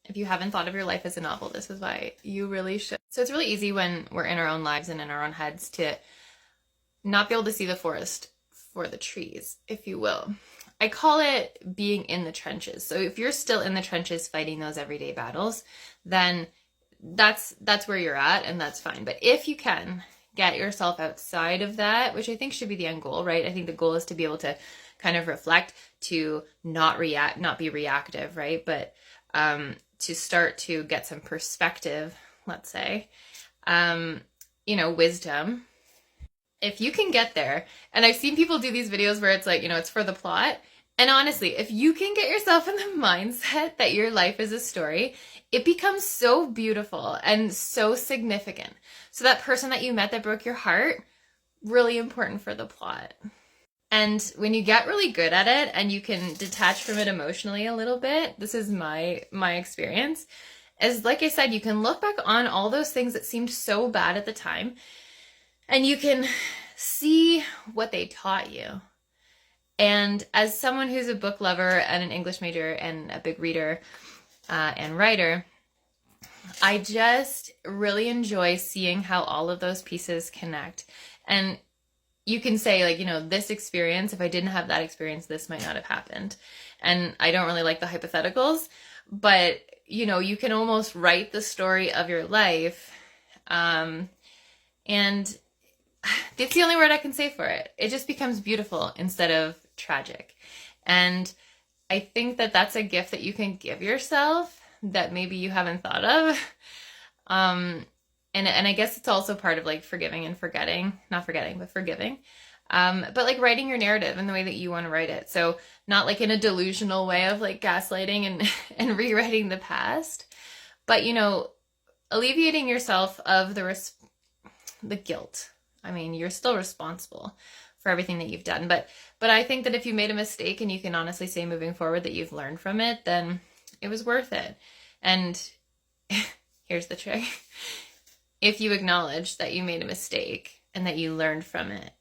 If you haven't thought of your life as a novel, this is why you really should. So it's really easy when we're in our own lives and in our own heads to not be able to see the forest for the trees, if you will. I call it being in the trenches. So if you're still in the trenches fighting those everyday battles, then that's where you're at, and that's fine. But if you can get yourself outside of that, which I think should be the end goal, right? I think the goal is to be able to kind of reflect, to not react, not be reactive, right? But to start to get some perspective, let's say, wisdom. If you can get there, and I've seen people do these videos where it's like, it's for the plot. And honestly, if you can get yourself in the mindset that your life is a story, it becomes so beautiful and so significant. So that person that you met that broke your heart, really important for the plot. And when you get really good at it and you can detach from it emotionally a little bit, this is my experience, is like I said, you can look back on all those things that seemed so bad at the time, and you can see what they taught you. And as someone who's a book lover and an English major and a big reader and writer, I just really enjoy seeing how all of those pieces connect. And you can say, like, this experience, if I didn't have that experience, this might not have happened. And I don't really like the hypotheticals, but, you can almost write the story of your life. And it's the only word I can say for it. It just becomes beautiful instead of tragic. And I think that that's a gift that you can give yourself that maybe you haven't thought of. And I guess it's also part of like forgiving and forgetting, not forgetting, but forgiving. But like writing your narrative in the way that you want to write it. So not like in a delusional way of like gaslighting and rewriting the past, but, alleviating yourself of the guilt. I mean, you're still responsible for everything that you've done. But I think that if you made a mistake and you can honestly say moving forward that you've learned from it, then it was worth it. And here's the trick. If you acknowledge that you made a mistake and that you learned from it,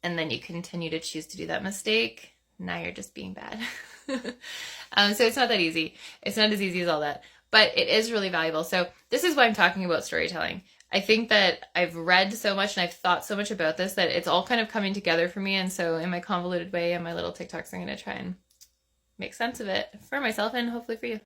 and then you continue to choose to do that mistake, now you're just being bad. So it's not that easy. It's not as easy as all that, but it is really valuable. So this is why I'm talking about storytelling. I think that I've read so much and I've thought so much about this that it's all kind of coming together for me. And so in my convoluted way and my little TikToks, I'm going to try and make sense of it for myself and hopefully for you.